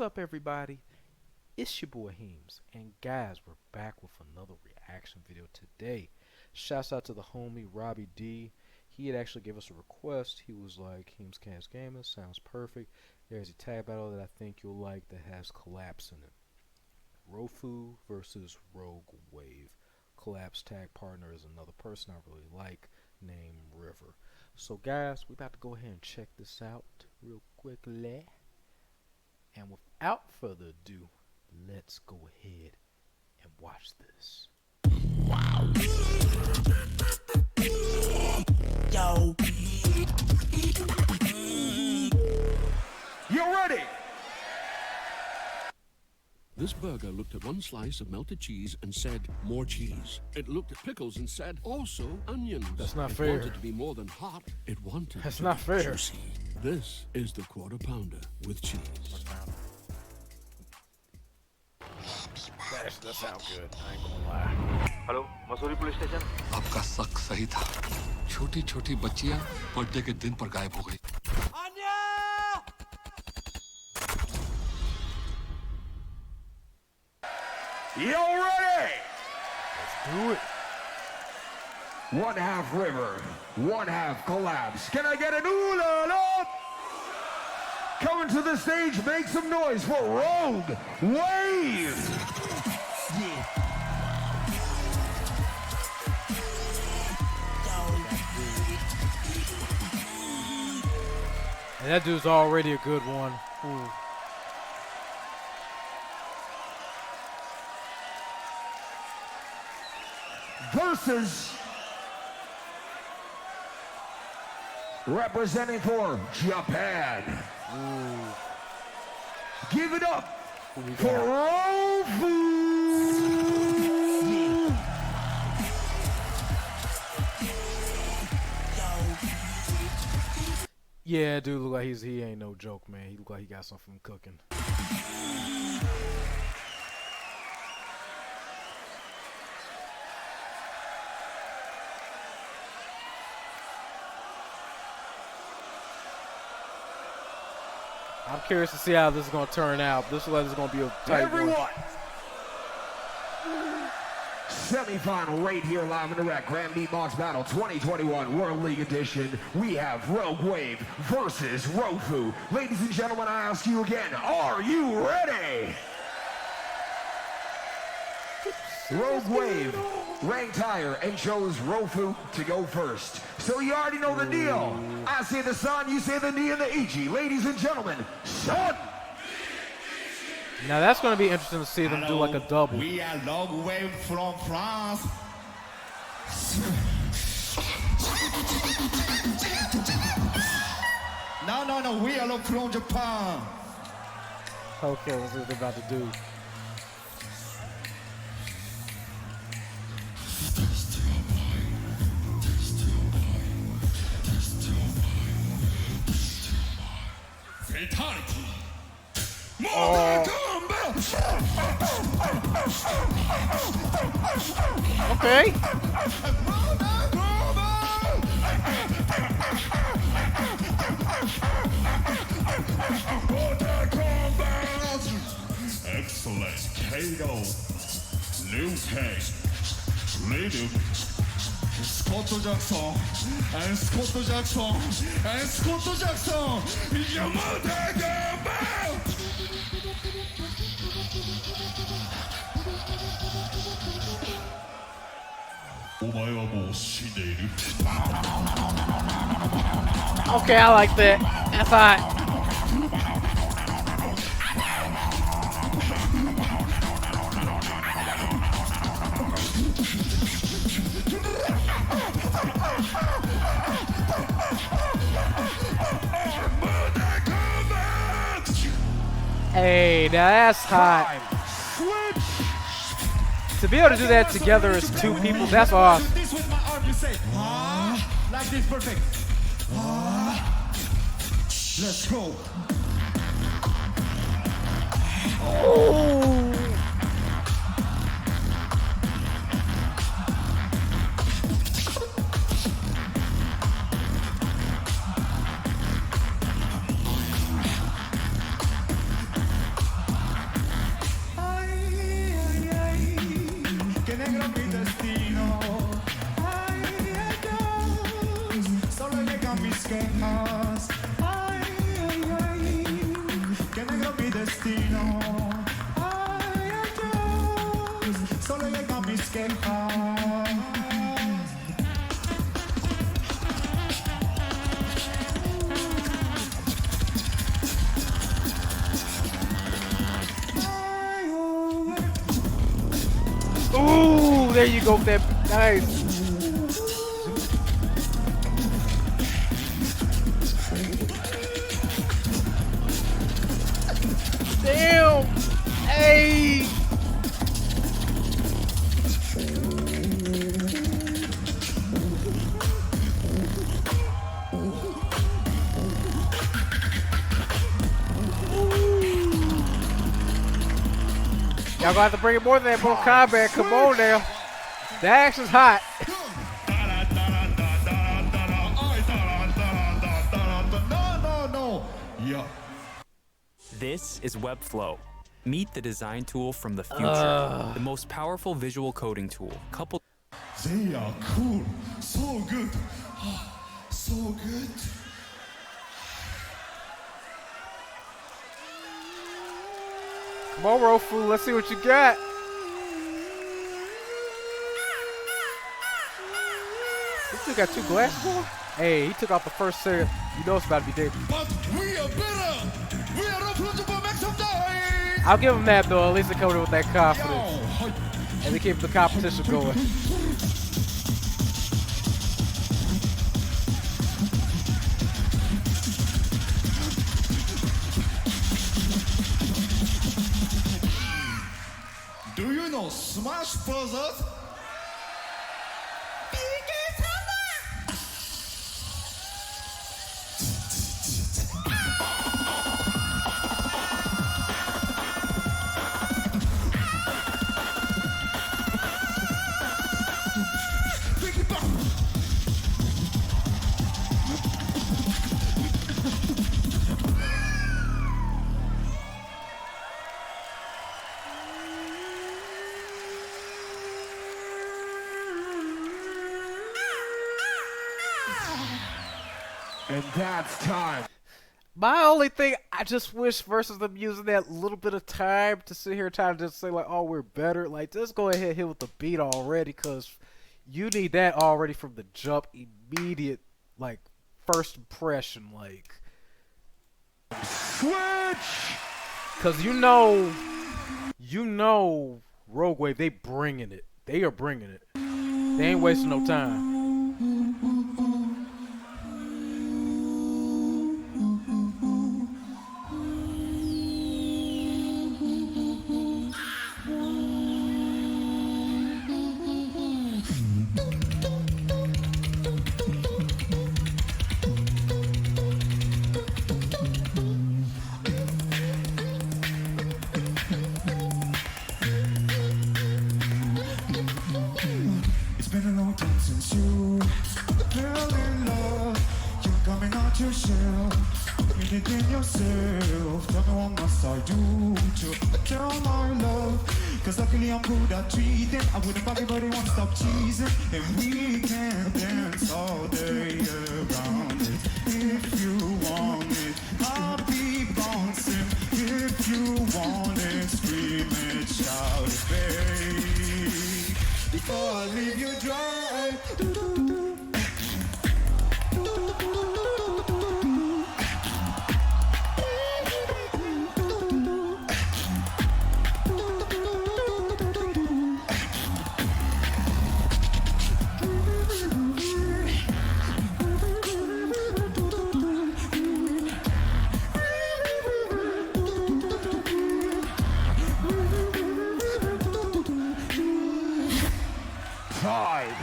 What's up, everybody? It's your boy Heems, and guys, we're back with another reaction video today. Shouts out to the homie Robbie D. He had actually gave us a request. He was like, Heems Cast Gaming sounds perfect. There's a tag battle that I think you'll like that has collapse in it. Rofu versus Rogue Wave. Collapse tag partner is another person I really like named River. So guys, we're about to go ahead and check this out real quickly. And without further ado, let's go ahead and watch this. Wow. Yo. You ready? This burger looked at one slice of melted cheese and said, more cheese. It looked at pickles and said, also onions. That's not it fair. It wanted to be more than hot. It wanted That's to not be fair. juicy. This is the quarter pounder with cheese. That sounds good. I ain't gonna lie. Hello Mussoorie police station आपका शक सही था। छोटी छोटी बच्चियां birthday के दिन पर गायब हो गई। You ready? Let's do it. One half River, one half Collapse. Can I get an ooh la la? Coming to the stage, make some noise for Rogue Wave. And that dude's already a good one. Ooh. Versus representing for Japan. Ooh. Give it up Who we for got? Rofu. Yeah, dude look like he ain't no joke, man. He look like he got something cooking. I'm curious to see how this is gonna turn out. This looks like it's gonna be a tight Everyone. one. Semi-final right here live in direct. Grand BEATBOX Battle 2021 World League Edition. We have Rogue Wave versus Rofu. Ladies and gentlemen, I ask you again, are you ready? Rogue Wave ranked higher and chose Rofu to go first. So you already know the deal. I say the Sun, you say the D and the Ichi. Ladies and gentlemen, Sun! Now that's gonna be interesting to see them do like a double. We are Rogue Wave from France. No, we are from Japan. Okay, let's see what they're about to do. Fatality. Okay. Excellent. KO. Liu Kang. Rhythm. Scott Jackson. And Scott Jackson. And Scott Jackson. Yamada Gamba. Okay, I like that. That's hot. Hey, now that's hot. To be able to do that together as two people, that's awesome. This with my arm, you say, like this, perfect. Let's go. Oh. there you go. That nice. Damn. Hey. Y'all gonna have to bring it more than that, bro. Combat, come on now. The action's hot. No. Yeah. This is Webflow. Meet the design tool from the future. The most powerful visual coding tool, coupled. They are cool. So good. So good. Come on, Rofu. Let's see what you got. He still got 2 glasses on? Hey, he took off the first set. You know it's about to be dangerous. But we are better. We are approachable make some noise. I'll give him that, though. At least they covered it with that confidence. Yo. And they keep the competition going. Do you know Smash Brothers? And that's time. My only thing, I just wish versus them using that little bit of time to sit here and try to just say, like, oh, we're better. Like, just go ahead and hit with the beat already, because you need that already from the jump. Immediate, like, first impression, like. Switch! Because you know, Rogue Wave, they bringing it. They are bringing it. They ain't wasting no time. It's been a long time since you fell in love. You're coming out your shell. Mean it in yourself. Tell me what must I do to tell my love? Cause luckily I'm good at treating. I wouldn't bug anybody, won't stop cheesing. And we can dance all day around it. If you want it, I'll be bouncing. If you want it, scream it, shout it, babe. Before I leave you dry. Time.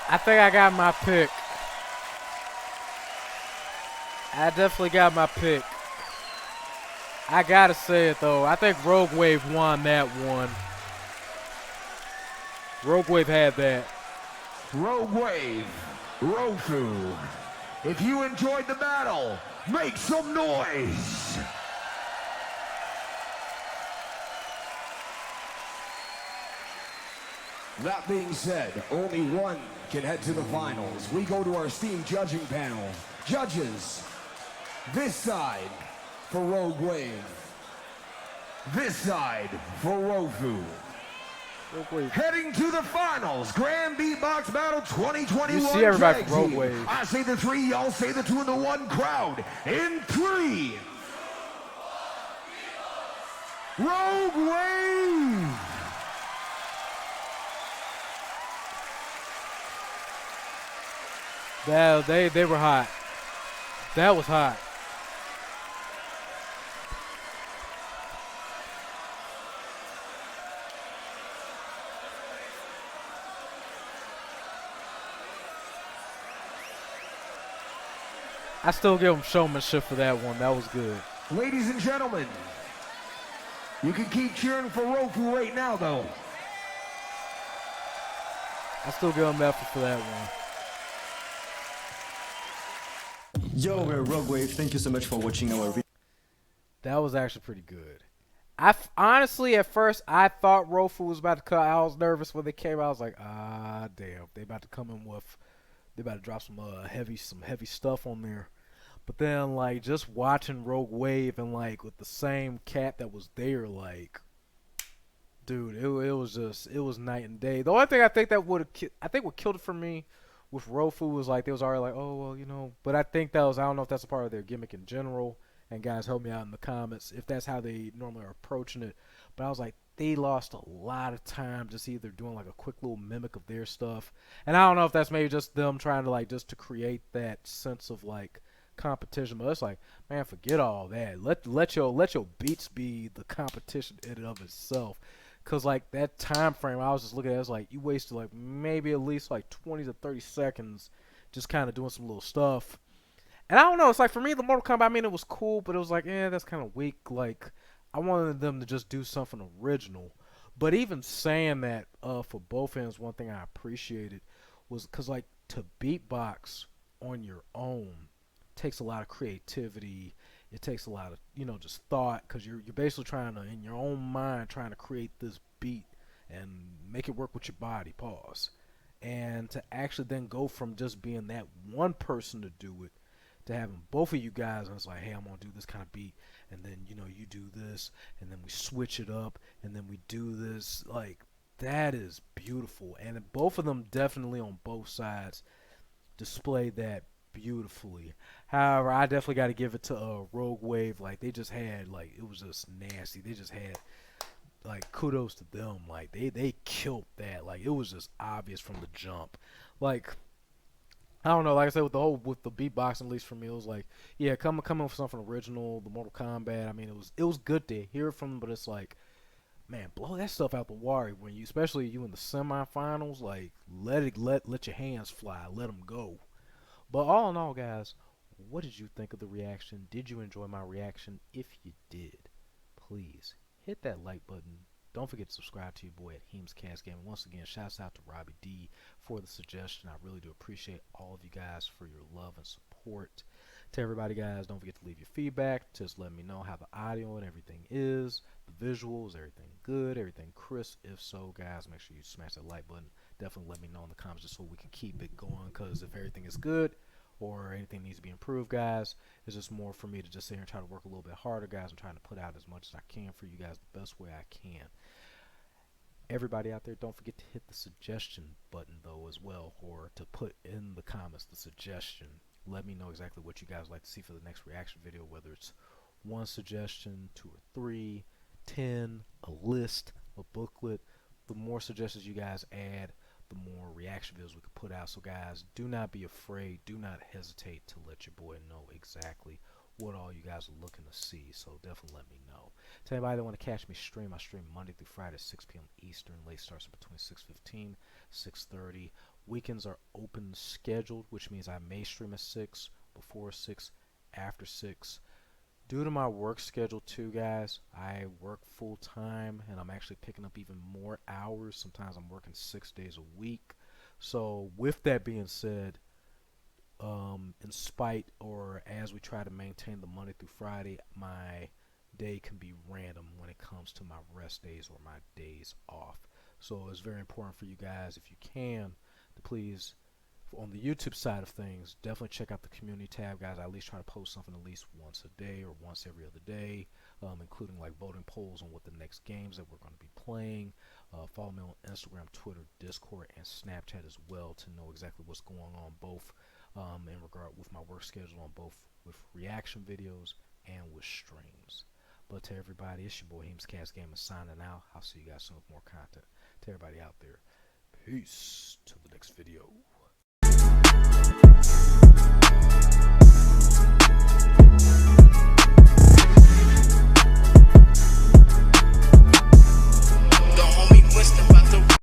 I think I got my pick. I definitely got my pick. I gotta say it though. I think Rogue Wave won that one. Rogue Wave had that. Rogue Wave, Rofu. If you enjoyed the battle, make some noise. That being said, only one can head to the finals. We go to our esteemed judging panel. Judges, this side for Rogue Wave. This side for Rofu. Rogue Wave. Heading to the finals, Grand Beatbox Battle 2021. You see everybody Tag from Rogue Team. Wave. I say the 3, y'all say the 2 and the 1 crowd. In 3. Rogue Wave. They were hot. That was hot. I still give him showmanship for that one. That was good. Ladies and gentlemen, you can keep cheering for Rofu right now, though. I still give him effort for that one. Yo, we're Rogue Wave. Thank you so much for watching our video. That was actually pretty good. Honestly, at first, I thought Rofu was about to cut. I was nervous when they came out. I was like, ah, damn. They about to come in with, they about to drop some heavy stuff on there. But then, like, just watching Rogue Wave and, like, with the same cat that was there, like, dude, it was night and day. The only thing I think what killed it for me with Rofu was, like, they was already like, oh, well, you know. But I think I don't know if that's a part of their gimmick in general. And guys, help me out in the comments if that's how they normally are approaching it. But I was like, they lost a lot of time just either doing like a quick little mimic of their stuff. And I don't know if that's maybe just them trying to like just to create that sense of like competition. But it's like, man, forget all that. Let your beats be the competition in and of itself. Cause like that time frame, I was just looking at it, it's like you wasted like maybe at least like 20 to 30 seconds just kind of doing some little stuff. And I don't know, it's like for me, the Mortal Kombat, I mean, it was cool, but it was like, that's kind of weak. Like, I wanted them to just do something original. But even saying that, for both ends, one thing I appreciated was because, like, to beatbox on your own takes a lot of creativity. It takes a lot of, just thought, because you're basically trying to, in your own mind, trying to create this beat and make it work with your body, pause. And to actually then go from just being that one person to do it, to having both of you guys, and it's like, hey, I'm gonna do this kind of beat, and then you do this, and then we switch it up, and then we do this. Like, that is beautiful, and both of them definitely on both sides displayed that beautifully. However, I definitely got to give it to Rogue Wave. Like, they just had, like, it was just nasty. They just had, like, kudos to them. Like, they killed that. Like, it was just obvious from the jump. Like, I don't know, like I said, with the beatboxing, at least for me, it was like, yeah, coming with something original, the Mortal Kombat. I mean, it was good to hear from them, but it's like, man, blow that stuff out the water when especially you in the semifinals. Like, let your hands fly, let them go. But all in all, guys, what did you think of the reaction? Did you enjoy my reaction? If you did, please hit that like button. Don't forget to subscribe to your boy at HeemsCast Gaming. Once again, shouts out to Robbie D for the suggestion. I really do appreciate all of you guys for your love and support. To everybody, guys, don't forget to leave your feedback. Just let me know how the audio and everything is, the visuals, everything good, everything crisp. If so, guys, make sure you smash that like button. Definitely let me know in the comments just so we can keep it going, because if everything is good or anything needs to be improved, guys, it's just more for me to just sit here and try to work a little bit harder, guys. I'm trying to put out as much as I can for you guys the best way I can. Everybody out there, don't forget to hit the suggestion button though as well, or to put in the comments the suggestion. Let me know exactly what you guys like to see for the next reaction video, whether it's one suggestion, 2 or 3, 10, a list, a booklet. The more suggestions you guys add, the more reaction videos we can put out. So guys, do not be afraid, do not hesitate to let your boy know exactly what all you guys are looking to see. So definitely let me know. To anybody that want to catch me stream, I stream Monday through Friday at 6 p.m. Eastern. Late starts between 6:15, 6:30. Weekends are open scheduled, which means I may stream at 6, before 6, after 6. Due to my work schedule too, guys, I work full time and I'm actually picking up even more hours. Sometimes I'm working 6 days a week. So with that being said, in spite or as we try to maintain the Monday through Friday, my day can be random when it comes to my rest days or my days off. So it's very important for you guys, if you can, to please, on the YouTube side of things, definitely check out the community tab, guys. I at least try to post something at least once a day or once every other day, including like voting polls on what the next games that we're going to be playing. Follow me on Instagram, Twitter, Discord, and Snapchat as well to know exactly what's going on, both in regard with my work schedule, on both with reaction videos and with streams. But to everybody, it's your boy HeemsCast Gaming signing out. I'll see you guys soon with more content. To everybody out there, peace. Till the next video. you.